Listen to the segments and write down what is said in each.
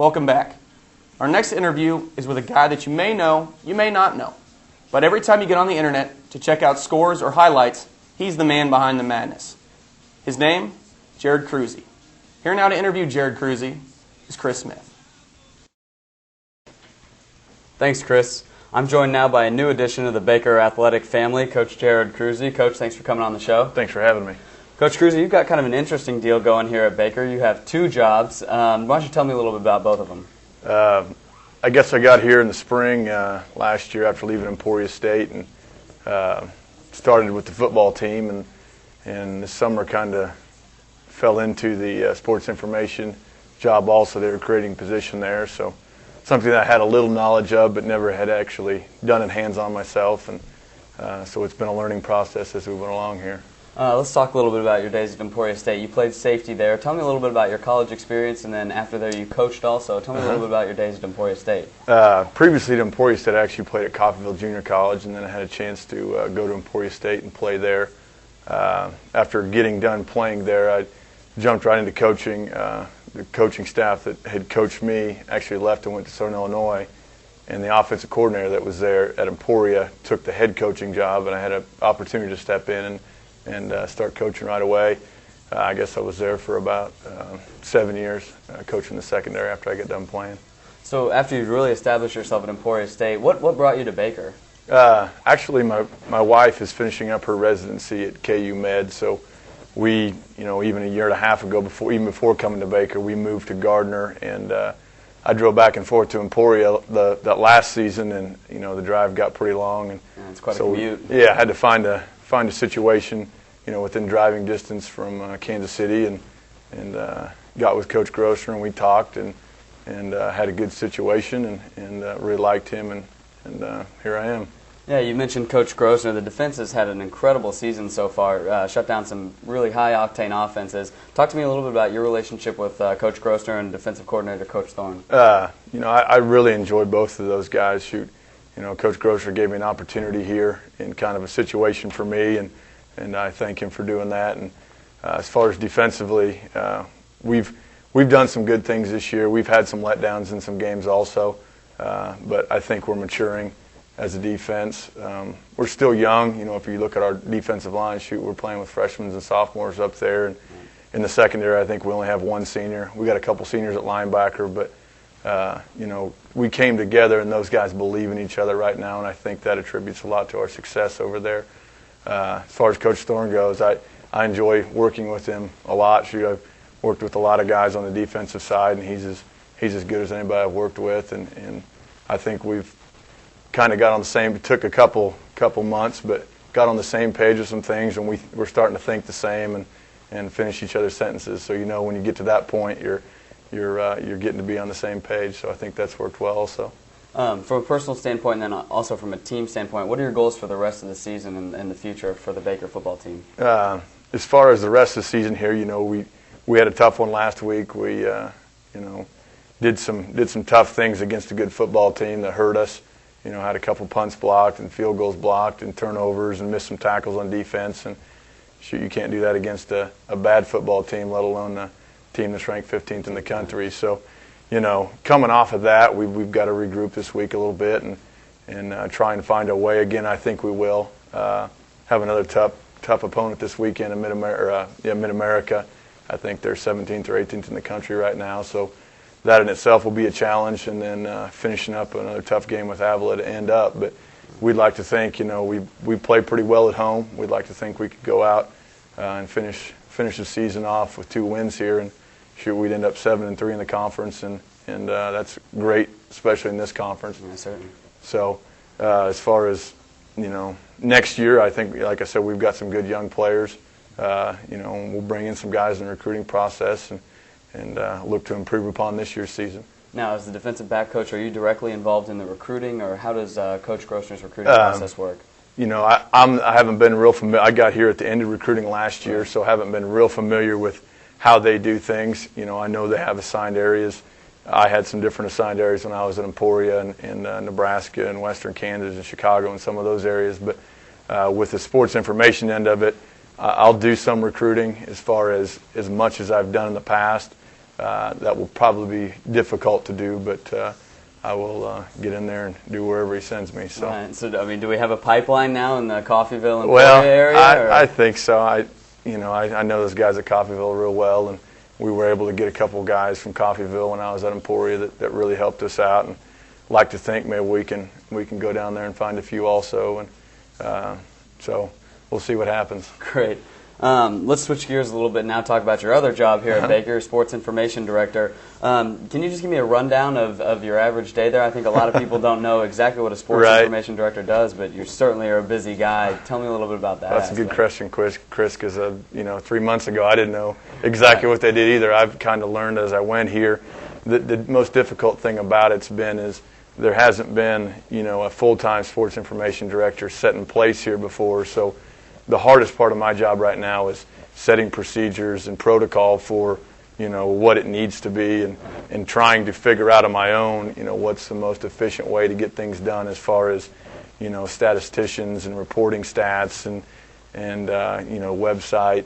Welcome back. Our next interview is with a guy that you may know, you may not know. But every time you get on the internet to check out scores or highlights, he's the man behind the madness. His name, Jared Kruse. Here now to interview Jared Kruse is Chris Smith. Thanks, Chris. I'm joined now by a new addition of the Baker athletic family, Coach Jared Kruse. Coach, thanks for coming on the show. Thanks for having me. Coach Kruse, you've got kind of an interesting deal going here at Baker. You have two jobs. Why don't you tell me a little bit about both of them? I guess I got here in the spring last year after leaving Emporia State and started with the football team, and this summer kind of fell into the sports information job also. They were creating a position there, so something that I had a little knowledge of but never had actually done it hands-on myself, and so it's been a learning process as we went along here. Let's talk a little bit about your days at Emporia State. You played safety there. Tell me a little bit about your college experience, and then after there you coached also. Tell me a little bit about your days at Emporia State. Previously to Emporia State, I actually played at Coffeyville Junior College, and then I had a chance to go to Emporia State and play there. After getting done playing there, I jumped right into coaching. The coaching staff that had coached me actually left and went to Southern Illinois, and the offensive coordinator that was there at Emporia took the head coaching job, and I had an opportunity to step in and start coaching right away. I guess I was there for about 7 years, coaching the secondary after I got done playing. So after you really established yourself at Emporia State, what brought you to Baker? Actually, my wife is finishing up her residency at KU Med, so we, even a year and a half ago, before coming to Baker, we moved to Gardner, and I drove back and forth to Emporia that last season, and the drive got pretty long, and it's quite a commute. Yeah, I had to find a situation, within driving distance from Kansas City, and got with Coach Grosser, and we talked, and had a good situation, and really liked him, and here I am. Yeah, you mentioned Coach Grosser. The defense has had an incredible season so far, shut down some really high-octane offenses. Talk to me a little bit about your relationship with Coach Grosser and defensive coordinator Coach Thorne. I really enjoyed both of those guys. Coach Grosser gave me an opportunity here in kind of a situation for me, and I thank him for doing that. And as far as defensively, we've done some good things this year. We've had some letdowns in some games also, but I think we're maturing as a defense. We're still young. If you look at our defensive line, we're playing with freshmen and sophomores up there. And in the secondary, I think we only have one senior. We got a couple seniors at linebacker, but we came together, and those guys believe in each other right now, and I think that attributes a lot to our success over there. As far as Coach Thorne goes, I enjoy working with him a lot. I've worked with a lot of guys on the defensive side, and he's as good as anybody I've worked with, and I think we've kind of got on the same. It took a couple months, but got on the same page with some things, and we're starting to think the same and finish each other's sentences. So when you get to that point, you're getting to be on the same page. So I think that's worked well also. From a personal standpoint, and then also from a team standpoint, what are your goals for the rest of the season and the future for the Baker football team? As far as the rest of the season here, we had a tough one last week. We did some tough things against a good football team that hurt us. Had a couple punts blocked and field goals blocked and turnovers and missed some tackles on defense. And you can't do that against a bad football team, let alone a team that's ranked 15th in the country. So, coming off of that, we've got to regroup this week a little bit and try and find a way. Again, I think we will have another tough opponent this weekend in Mid-America. I think they're 17th or 18th in the country right now. So that in itself will be a challenge, and then finishing up another tough game with Avila to end up. But we'd like to think, we play pretty well at home. We'd like to think we could go out and finish the season off with 2 wins here, and we'd end up 7-3 in the conference, and that's great, especially in this conference. Yeah, certainly. So as far as next year, I think, like I said, we've got some good young players. We'll bring in some guys in the recruiting process and look to improve upon this year's season. Now, as the defensive back coach, are you directly involved in the recruiting, or how does Coach Grosser's recruiting process work? I haven't been real familiar. I got here at the end of recruiting last year, so I haven't been real familiar with how they do things. I know they have assigned areas. I had some different assigned areas when I was at Emporia and Nebraska and Western Kansas and Chicago and some of those areas. But with the sports information end of it, I'll do some recruiting as much as I've done in the past. that will probably be difficult to do, but I will get in there and do wherever he sends me. So, right. So I mean, do we have a pipeline now in the Coffeyville and well, Peoria area? I think so. I know those guys at Coffeyville real well, and we were able to get a couple of guys from Coffeyville when I was at Emporia that really helped us out. And like to think maybe we can go down there and find a few also. And so we'll see what happens. Great. Let's switch gears a little bit now, talk about your other job here at Baker, Sports Information Director. Can you just give me a rundown of your average day there? I think a lot of people don't know exactly what a Sports Information Director does, but you certainly are a busy guy. Tell me a little bit about that. That's a good question, Chris, because 3 months ago I didn't know exactly what they did either. I've kind of learned as I went here. The most difficult thing about it's been is there hasn't been a full-time Sports Information Director set in place here before, so the hardest part of my job right now is setting procedures and protocol for, what it needs to be and trying to figure out on my own, what's the most efficient way to get things done as far as, statisticians and reporting stats and website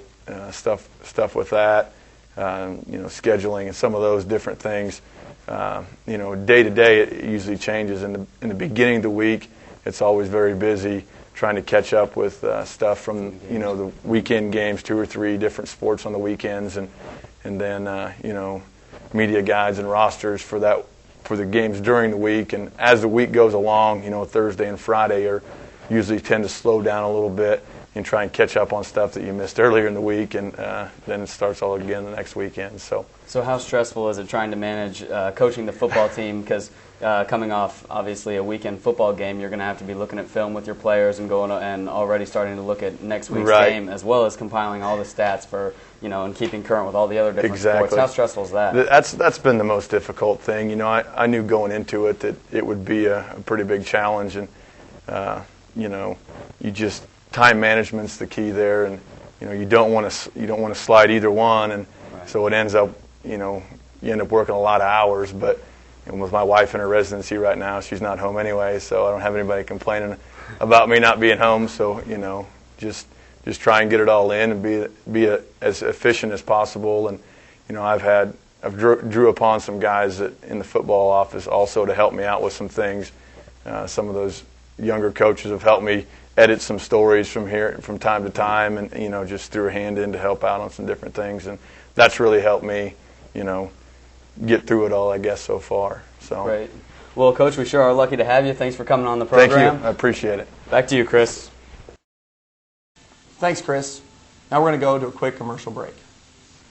stuff with that, scheduling and some of those different things. Day to day it usually changes. In the beginning of the week, it's always very busy, trying to catch up with stuff from the weekend games, 2 or 3 different sports on the weekends, and then media guides and rosters for the games during the week. And as the week goes along, Thursday and Friday usually tend to slow down a little bit and try and catch up on stuff that you missed earlier in the week, and then it starts all again the next weekend. So how stressful is it trying to manage coaching the football team? Because coming off obviously a weekend football game, you're going to have to be looking at film with your players and going and already starting to look at next week's game, as well as compiling all the stats for and keeping current with all the other different sports. How stressful is that? That's been the most difficult thing. I knew going into it that it would be a pretty big challenge, and you just time management's the key there, and you don't want to slide either one, and so it ends up you end up working a lot of hours. But with my wife in her residency right now, she's not home anyway, so I don't have anybody complaining about me not being home. So just try and get it all in and be as efficient as possible. And I've drew upon some guys in the football office also to help me out with some things. Some of those younger coaches have helped me edit some stories from time to time, and just threw a hand in to help out on some different things, and that's really helped me get through it all, I guess, so far. So great. Well, Coach, we sure are lucky to have you. Thanks for coming on the program. Thank you. I appreciate it. Back to you, Chris. Thanks, Chris. Now we're going to go to a quick commercial break.